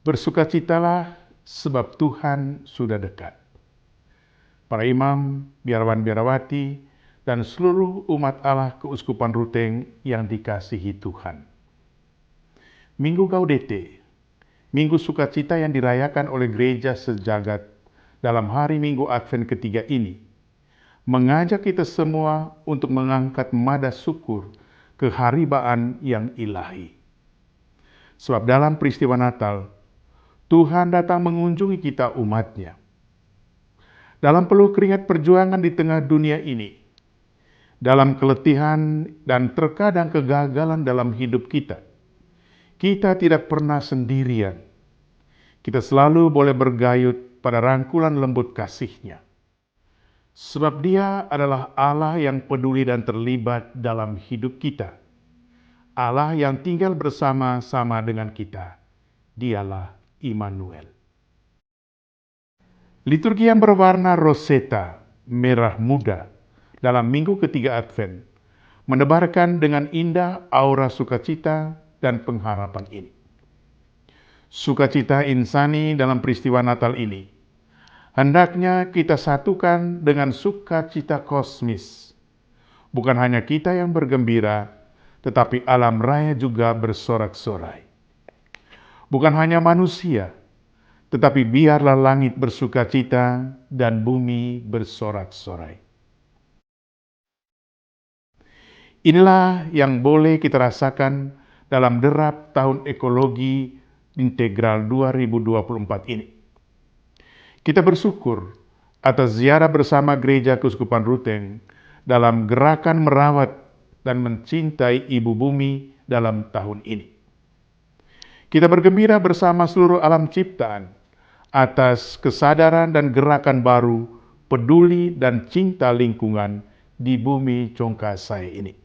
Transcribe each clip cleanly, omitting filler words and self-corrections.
Bersukacitalah sebab Tuhan sudah dekat. Para imam, biarawan-biarawati, dan seluruh umat Allah Keuskupan Ruteng yang dikasihi Tuhan. Minggu Gaudete, Minggu Sukacita yang dirayakan oleh gereja sejagat dalam hari Minggu Advent ketiga ini, mengajak kita semua untuk mengangkat nada syukur keharibaan yang ilahi. Sebab dalam peristiwa Natal, Tuhan datang mengunjungi kita umatnya. Dalam peluh keringat perjuangan di tengah dunia ini, dalam keletihan dan terkadang kegagalan dalam hidup kita, kita tidak pernah sendirian. Kita selalu boleh bergayut pada rangkulan lembut kasih-Nya. Sebab Dia adalah Allah yang peduli dan terlibat dalam hidup kita. Allah yang tinggal bersama-sama dengan kita. Dialah Immanuel. Liturgi yang berwarna roseta, merah muda, dalam minggu ketiga Advent, menebarkan dengan indah aura sukacita dan pengharapan ini. Sukacita insani dalam peristiwa Natal ini, hendaknya kita satukan dengan sukacita kosmis. Bukan hanya kita yang bergembira, tetapi alam raya juga bersorak-sorai. Bukan hanya manusia, tetapi biarlah langit bersukacita dan bumi bersorak-sorai. Inilah yang boleh kita rasakan dalam derap Tahun Ekologi Integral 2024 ini. Kita bersyukur atas ziarah bersama Gereja Keuskupan Ruteng dalam gerakan merawat dan mencintai Ibu Bumi dalam tahun ini. Kita bergembira bersama seluruh alam ciptaan atas kesadaran dan gerakan baru peduli dan cinta lingkungan di bumi Congkasai ini.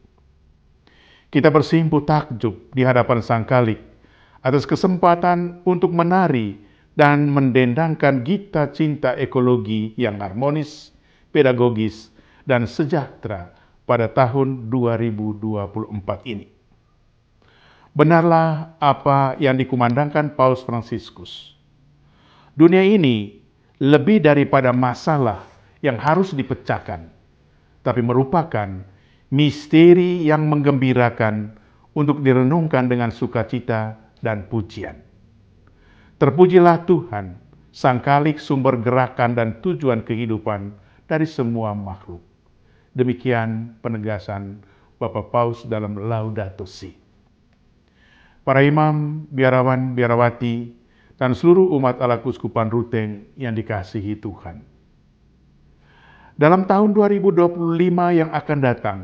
Kita bersimpuh takjub di hadapan Sang Khalik atas kesempatan untuk menari dan mendendangkan gita cinta ekologi yang harmonis, pedagogis, dan sejahtera pada tahun 2024 ini. Benarlah apa yang dikumandangkan Paus Fransiskus. Dunia ini lebih daripada masalah yang harus dipecahkan, tapi merupakan misteri yang menggembirakan untuk direnungkan dengan sukacita dan pujian. Terpujilah Tuhan, Sang Khalik sumber gerakan dan tujuan kehidupan dari semua makhluk. Demikian penegasan Bapak Paus dalam Laudato Si. Para imam, biarawan, biarawati, dan seluruh umat Allah Keuskupan Ruteng yang dikasihi Tuhan. Dalam tahun 2025 yang akan datang,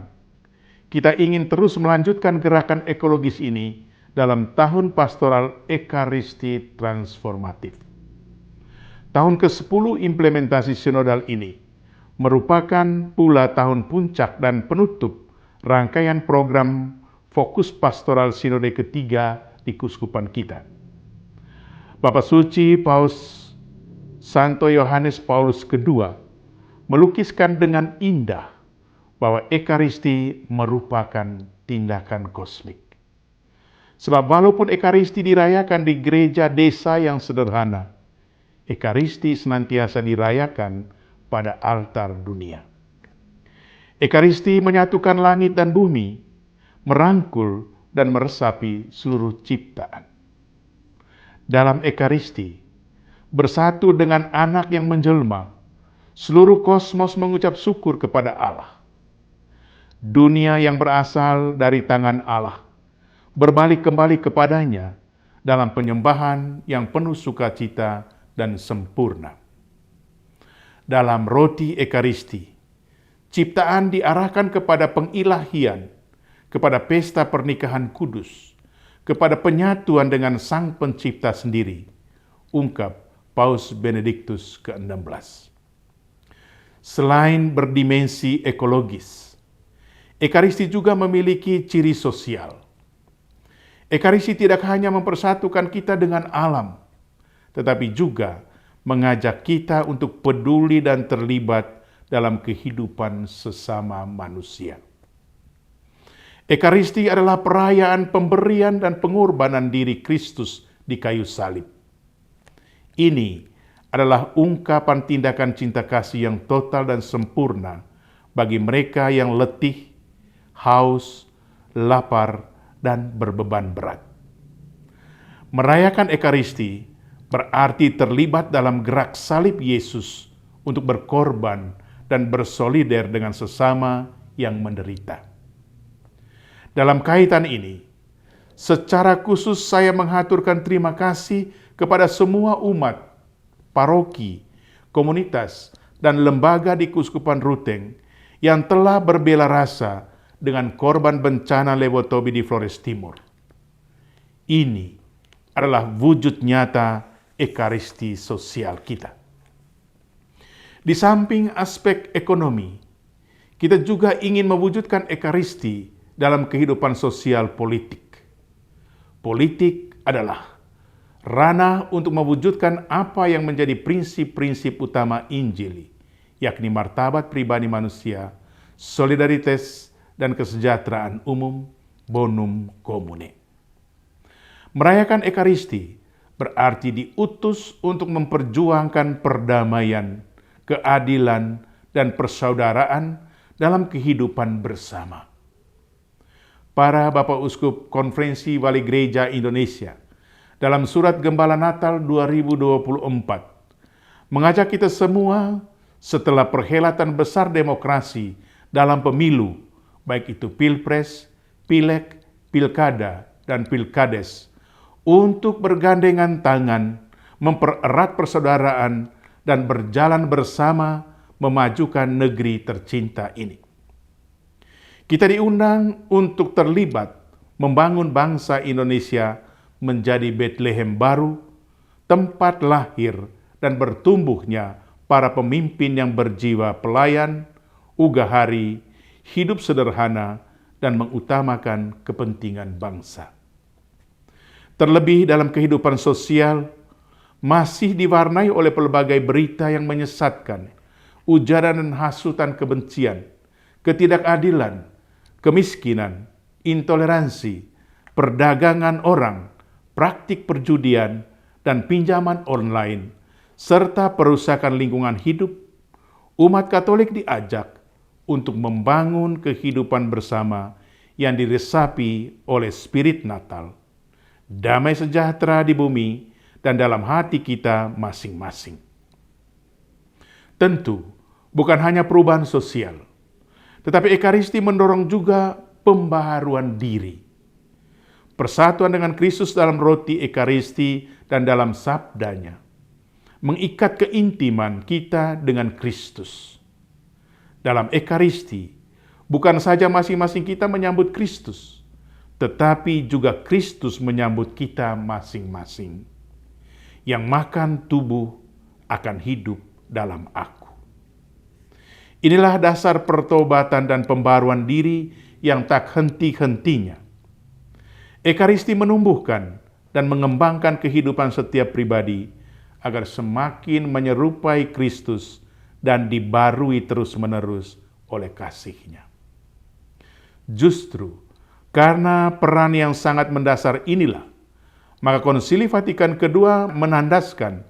kita ingin terus melanjutkan gerakan ekologis ini dalam tahun pastoral Ekaristi transformatif. Tahun ke-10 implementasi sinodal ini merupakan pula tahun puncak dan penutup rangkaian program fokus pastoral sinode ketiga di Keuskupan kita. Bapak Suci Paus Santo Yohanes Paulus II melukiskan dengan indah bahwa Ekaristi merupakan tindakan kosmik. Sebab walaupun Ekaristi dirayakan di gereja desa yang sederhana, Ekaristi senantiasa dirayakan pada altar dunia. Ekaristi menyatukan langit dan bumi, merangkul dan meresapi seluruh ciptaan. Dalam Ekaristi, bersatu dengan anak yang menjelma, seluruh kosmos mengucap syukur kepada Allah. Dunia yang berasal dari tangan Allah, berbalik kembali kepadanya dalam penyembahan yang penuh sukacita dan sempurna. Dalam roti Ekaristi, ciptaan diarahkan kepada pengilahian, kepada pesta pernikahan kudus, kepada penyatuan dengan Sang Pencipta sendiri, ungkap Paus Benediktus ke-16. Selain berdimensi ekologis, Ekaristi juga memiliki ciri sosial. Ekaristi tidak hanya mempersatukan kita dengan alam, tetapi juga mengajak kita untuk peduli dan terlibat dalam kehidupan sesama manusia. Ekaristi adalah perayaan pemberian dan pengorbanan diri Kristus di kayu salib. Ini adalah ungkapan tindakan cinta kasih yang total dan sempurna bagi mereka yang letih, haus, lapar, dan berbeban berat. Merayakan Ekaristi berarti terlibat dalam gerak salib Yesus untuk berkorban dan bersolider dengan sesama yang menderita. Dalam kaitan ini, secara khusus saya mengaturkan terima kasih kepada semua umat, paroki, komunitas, dan lembaga di Keuskupan Ruteng yang telah berbela rasa dengan korban bencana Lewotobi di Flores Timur. Ini adalah wujud nyata Ekaristi sosial kita. Di samping aspek ekonomi, kita juga ingin mewujudkan Ekaristi dalam kehidupan sosial politik. Politik adalah ranah untuk mewujudkan apa yang menjadi prinsip-prinsip utama Injil, yakni martabat pribadi manusia, solidaritas, dan kesejahteraan umum, bonum commune. Merayakan Ekaristi berarti diutus untuk memperjuangkan perdamaian, keadilan, dan persaudaraan dalam kehidupan bersama. Para Bapak Uskup Konferensi Wali Gereja Indonesia dalam surat Gembala Natal 2024 mengajak kita semua setelah perhelatan besar demokrasi dalam pemilu, baik itu Pilpres, Pileg, Pilkada, dan Pilkades, untuk bergandengan tangan, mempererat persaudaraan, dan berjalan bersama memajukan negeri tercinta ini. Kita diundang untuk terlibat membangun bangsa Indonesia menjadi Bethlehem baru, tempat lahir dan bertumbuhnya para pemimpin yang berjiwa pelayan, ugahari, hidup sederhana, dan mengutamakan kepentingan bangsa. Terlebih dalam kehidupan sosial, masih diwarnai oleh pelbagai berita yang menyesatkan, ujaran dan hasutan kebencian, ketidakadilan, kemiskinan, intoleransi, perdagangan orang, praktik perjudian, dan pinjaman online, serta perusakan lingkungan hidup. Umat Katolik diajak untuk membangun kehidupan bersama yang diresapi oleh spirit Natal, damai sejahtera di bumi dan dalam hati kita masing-masing. Tentu, bukan hanya perubahan sosial, tetapi Ekaristi mendorong juga pembaharuan diri. Persatuan dengan Kristus dalam roti Ekaristi dan dalam sabdanya, mengikat keintiman kita dengan Kristus. Dalam Ekaristi, bukan saja masing-masing kita menyambut Kristus, tetapi juga Kristus menyambut kita masing-masing. Yang makan tubuh akan hidup dalam aku. Inilah dasar pertobatan dan pembaruan diri yang tak henti-hentinya. Ekaristi menumbuhkan dan mengembangkan kehidupan setiap pribadi agar semakin menyerupai Kristus dan dibarui terus-menerus oleh kasih-Nya. Justru karena peran yang sangat mendasar inilah, maka Konsili Vatikan II menandaskan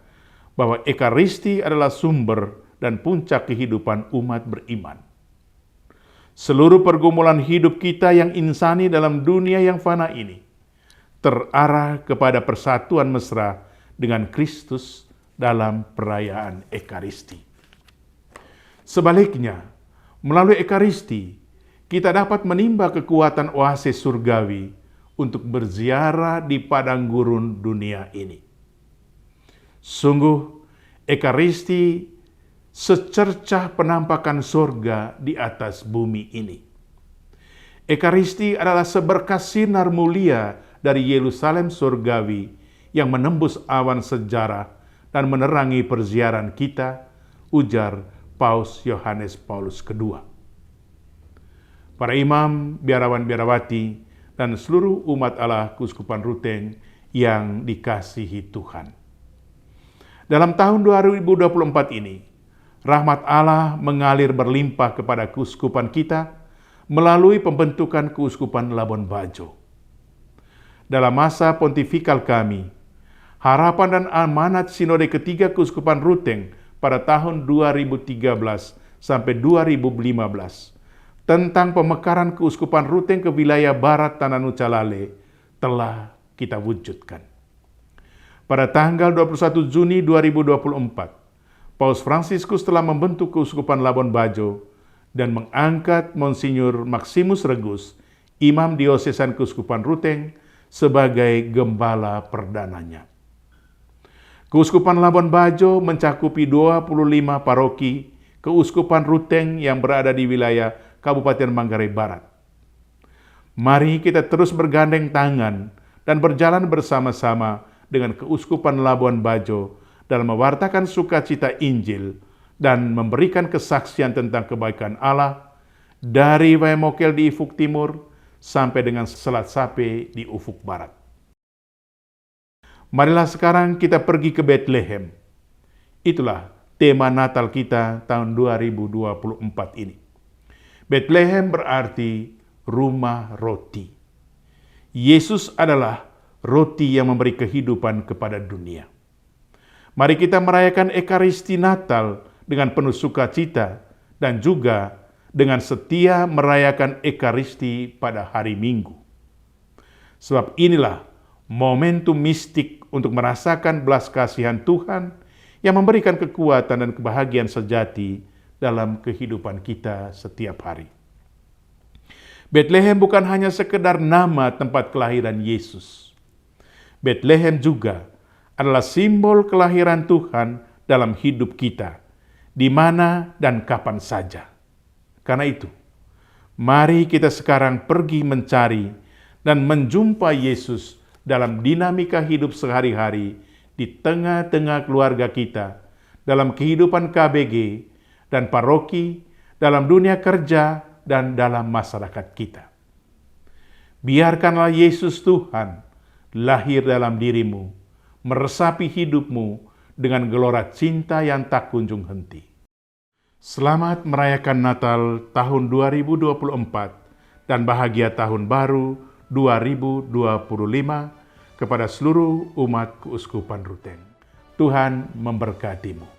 bahwa Ekaristi adalah sumber dan puncak kehidupan umat beriman. Seluruh pergumulan hidup kita yang insani dalam dunia yang fana ini terarah kepada persatuan mesra dengan Kristus dalam perayaan Ekaristi. Sebaliknya, melalui Ekaristi, kita dapat menimba kekuatan oasis surgawi untuk berziarah di padang gurun dunia ini. Sungguh, Ekaristi secercah penampakan surga di atas bumi ini. Ekaristi adalah seberkas sinar mulia dari Yerusalem surgawi yang menembus awan sejarah dan menerangi perziaran kita, ujar Paus Yohanes Paulus II. Para imam, biarawan-biarawati, dan seluruh umat Allah Keuskupan Ruteng yang dikasihi Tuhan. Dalam tahun 2024 ini, rahmat Allah mengalir berlimpah kepada keuskupan kita melalui pembentukan Keuskupan Labuan Bajo. Dalam masa pontifikal kami, harapan dan amanat Sinode ketiga Keuskupan Ruteng pada tahun 2013 sampai 2015 tentang pemekaran Keuskupan Ruteng ke wilayah Barat Tanah Nucalale telah kita wujudkan. Pada tanggal 21 Juni 2024, Paus Fransiskus telah membentuk Keuskupan Labuan Bajo dan mengangkat Monsinyur Maximus Regus, Imam Diosesan Keuskupan Ruteng, sebagai gembala perdananya. Keuskupan Labuan Bajo mencakupi 25 paroki Keuskupan Ruteng yang berada di wilayah Kabupaten Manggarai Barat. Mari kita terus bergandeng tangan dan berjalan bersama-sama dengan Keuskupan Labuan Bajo dalam mewartakan sukacita Injil dan memberikan kesaksian tentang kebaikan Allah dari Waimokel di ufuk timur sampai dengan Selat Sape di ufuk barat. Marilah sekarang kita pergi ke Bethlehem. Itulah tema Natal kita tahun 2024 ini. Bethlehem berarti rumah roti. Yesus adalah roti yang memberi kehidupan kepada dunia. Mari kita merayakan Ekaristi Natal dengan penuh sukacita dan juga dengan setia merayakan Ekaristi pada hari Minggu. Sebab inilah momentum mistik untuk merasakan belas kasihan Tuhan yang memberikan kekuatan dan kebahagiaan sejati dalam kehidupan kita setiap hari. Bethlehem bukan hanya sekedar nama tempat kelahiran Yesus. Bethlehem juga adalah simbol kelahiran Tuhan dalam hidup kita, di mana dan kapan saja. Karena itu, mari kita sekarang pergi mencari dan menjumpa Yesus dalam dinamika hidup sehari-hari di tengah-tengah keluarga kita, dalam kehidupan KBG dan paroki, dalam dunia kerja, dan dalam masyarakat kita. Biarkanlah Yesus Tuhan lahir dalam dirimu, meresapi hidupmu dengan gelora cinta yang tak kunjung henti. Selamat merayakan Natal tahun 2024 dan bahagia tahun baru 2025 kepada seluruh umat Keuskupan Ruteng. Tuhan memberkatimu.